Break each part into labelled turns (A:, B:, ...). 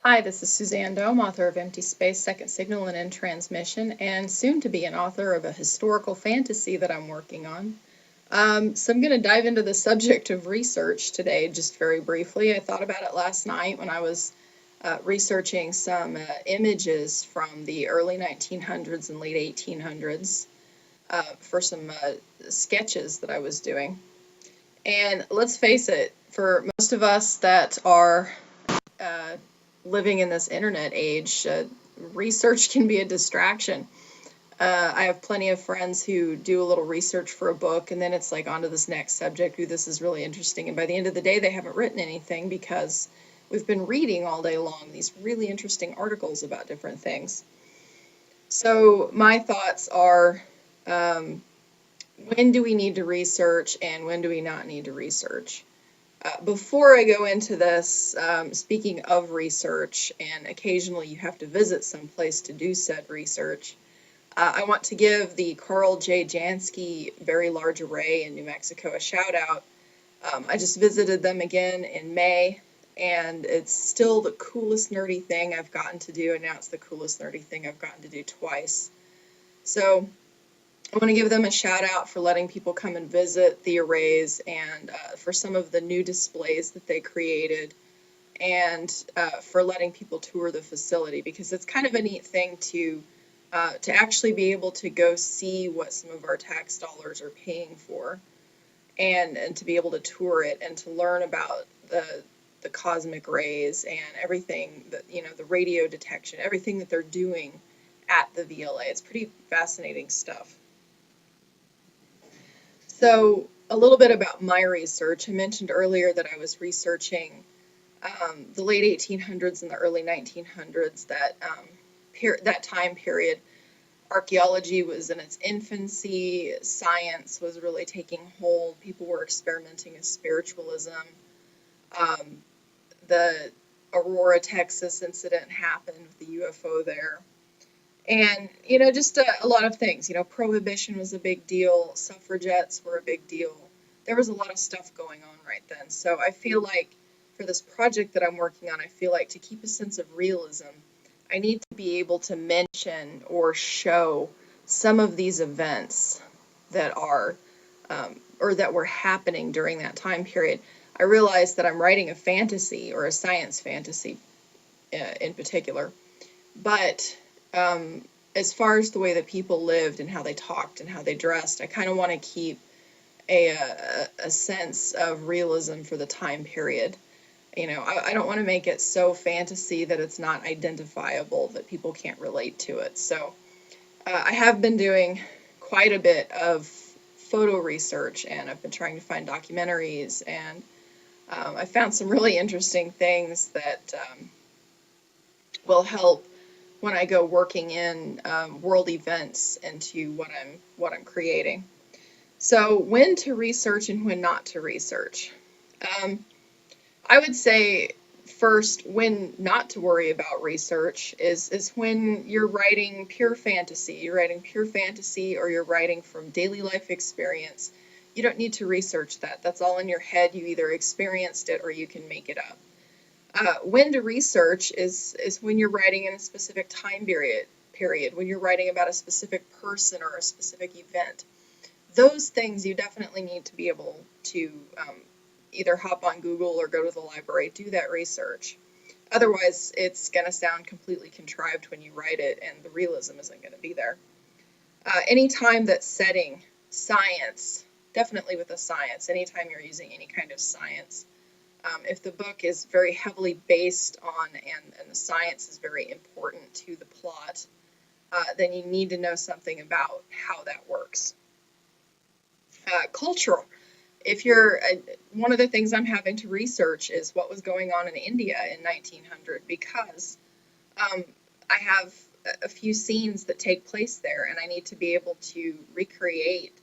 A: Hi, this is Suzanne Dome, author of Empty Space, Second Signal, and End Transmission, and soon to be an author of a historical fantasy that I'm working on. So I'm going to dive into the subject of research today, just very briefly. I thought about it last night when I was researching some images from the early 1900s and late 1800s for some sketches that I was doing. And let's face it, for most of us that are uh, living in this internet age, research can be a distraction. I have plenty of friends who do a little research for a book, and then it's like on to this next subject. Ooh, this is really interesting. And by the end of the day, they haven't written anything because we've been reading all day long these really interesting articles about different things. So, my thoughts are when do we need to research and when do we not need to research? Before I go into this, speaking of research, and occasionally you have to visit some place to do said research, I want to give the Carl J. Jansky Very Large Array in New Mexico a shout out. I just visited them again in May, and it's still the coolest nerdy thing I've gotten to do, and now it's the coolest nerdy thing I've gotten to do twice. So I want to give them a shout out for letting people come and visit the arrays and for some of the new displays that they created and for letting people tour the facility because it's kind of a neat thing to actually be able to go see what some of our tax dollars are paying for and to be able to tour it and to learn about the cosmic rays and everything that the radio detection, everything that they're doing at the VLA. It's pretty fascinating stuff. So, a little bit about my research. I mentioned earlier that I was researching the late 1800s and the early 1900s. That time period, archaeology was in its infancy. Science was really taking hold. People were experimenting with spiritualism. Um, the Aurora, Texas incident happened with the UFO there. And, just a lot of things. Prohibition was a big deal, suffragettes were a big deal. There was a lot of stuff going on right then. So I feel like for this project that I'm working on, I feel like to keep a sense of realism, I need to be able to mention or show some of these events that are or that were happening during that time period. I realize that I'm writing a fantasy or a science fantasy in particular, but as far as the way that people lived and how they talked and how they dressed, I kind of want to keep a sense of realism for the time period. I don't want to make it so fantasy that it's not identifiable, that people can't relate to it. So I have been doing quite a bit of photo research, and I've been trying to find documentaries, and I found some really interesting things that will help when I go working in world events into what I'm creating. So when to research and when not to research. Um, I would say first when not to worry about research is when you're writing pure fantasy. You're writing pure fantasy or you're writing from daily life experience. You don't need to research that. That's all in your head. You either experienced it or you can make it up. When to research is when you're writing in a specific time period, when you're writing about a specific person or a specific event. Those things you definitely need to be able to either hop on Google or go to the library, do that research. Otherwise, it's going to sound completely contrived when you write it, and the realism isn't going to be there. Anytime that setting, science, definitely with the science, anytime you're using any kind of science, if the book is very heavily based on and the science is very important to the plot, then you need to know something about how that works. Cultural. If you're One of the things I'm having to research is what was going on in India in 1900 because um, I have a few scenes that take place there, and I need to be able to recreate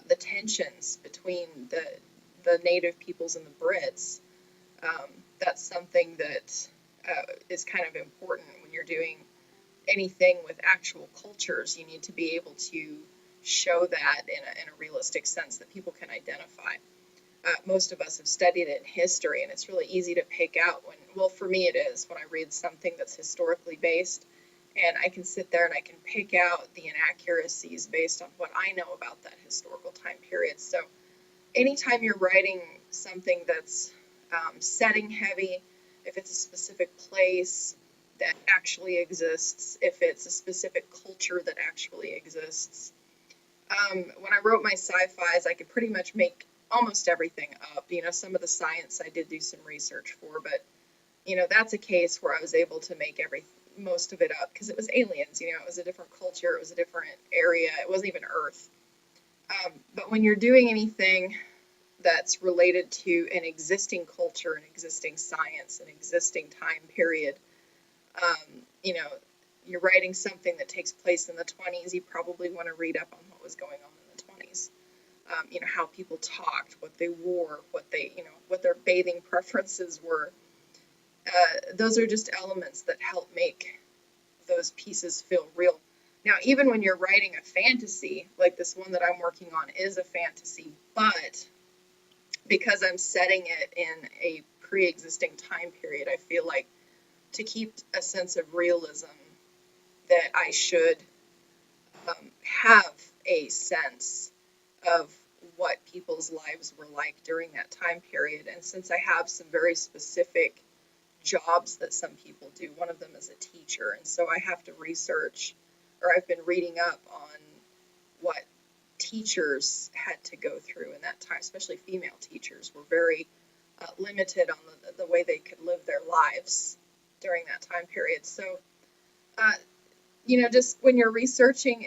A: the tensions between the native peoples and the Brits. That's something that is kind of important when you're doing anything with actual cultures. You need to be able to show that in a realistic sense that people can identify. most of us have studied it in history, and it's really easy to pick out when, well, for me it is, when I read something that's historically based, and I can sit there and I can pick out the inaccuracies based on what I know about that historical time period. So anytime you're writing something that's setting heavy, if it's a specific place that actually exists, if it's a specific culture that actually exists. When I wrote my sci-fis, I could pretty much make almost everything up. Some of the science I did do some research for, but that's a case where I was able to make most of it up because it was aliens. It was a different culture, it was a different area, it wasn't even Earth. But when you're doing anything that's related to an existing culture, an existing science, an existing time period, you're writing something that takes place in the 20s, you probably want to read up on what was going on in the 20s. How people talked, what they wore, what their bathing preferences were. Those are just elements that help make those pieces feel real. Now, even when you're writing a fantasy, like this one that I'm working on is a fantasy, but because I'm setting it in a pre-existing time period, I feel like to keep a sense of realism that I should have a sense of what people's lives were like during that time period. And since I have some very specific jobs that some people do, one of them is a teacher, and so I have to research, or I've been reading up on what teachers had to go through in that time, especially female teachers were very limited on the way they could live their lives during that time period. So, just when you're researching,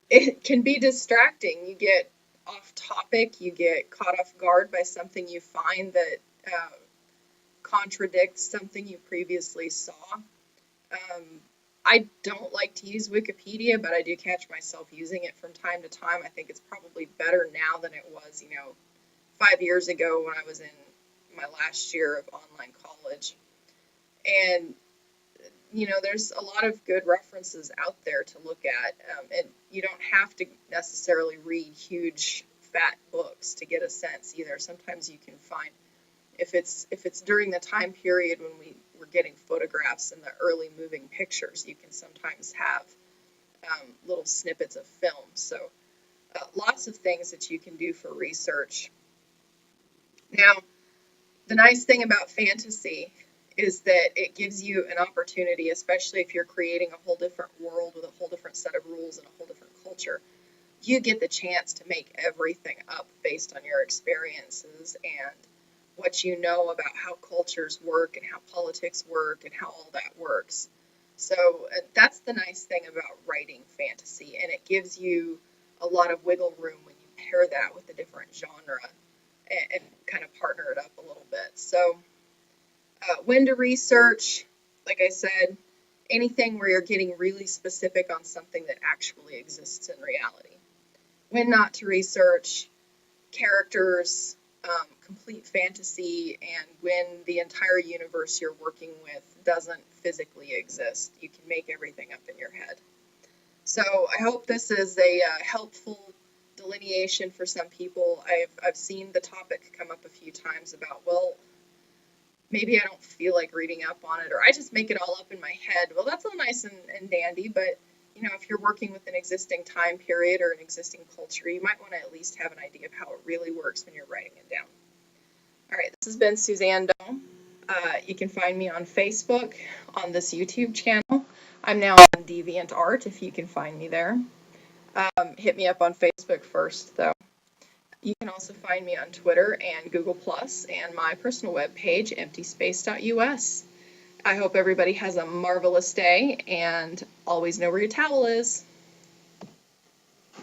A: it can be distracting. You get off topic, you get caught off guard by something you find that contradicts something you previously saw. I don't like to use Wikipedia, but I do catch myself using it from time to time. I think it's probably better now than it was, 5 years ago when I was in my last year of online college. And, there's a lot of good references out there to look at. And you don't have to necessarily read huge, fat books to get a sense either. Sometimes you can find, if it's during the time period when we were getting photographs and the early moving pictures, you can sometimes have little snippets of film. So lots of things that you can do for research. Now, the nice thing about fantasy is that it gives you an opportunity, especially if you're creating a whole different world with a whole different set of rules and a whole different culture. You get the chance to make everything up based on your experiences and what you know about how cultures work and how politics work and how all that works. So that's the nice thing about writing fantasy, and it gives you a lot of wiggle room when you pair that with a different genre and kind of partner it up a little bit. So when to research, like I said, anything where you're getting really specific on something that actually exists in reality. When not to research, characters, complete fantasy, and when the entire universe you're working with doesn't physically exist. You can make everything up in your head. So I hope this is a helpful delineation for some people. I've seen the topic come up a few times about, well, maybe I don't feel like reading up on it, or I just make it all up in my head. Well, that's all nice and dandy, but if you're working with an existing time period or an existing culture, you might want to at least have an idea of how it really works when you're writing it down. All right, this has been Suzanne Dome. You can find me on Facebook, on this YouTube channel. I'm now on DeviantArt, if you can find me there. Hit me up on Facebook first, though. You can also find me on Twitter and Google+, and my personal webpage, emptyspace.us. I hope everybody has a marvelous day, and always know where your towel is.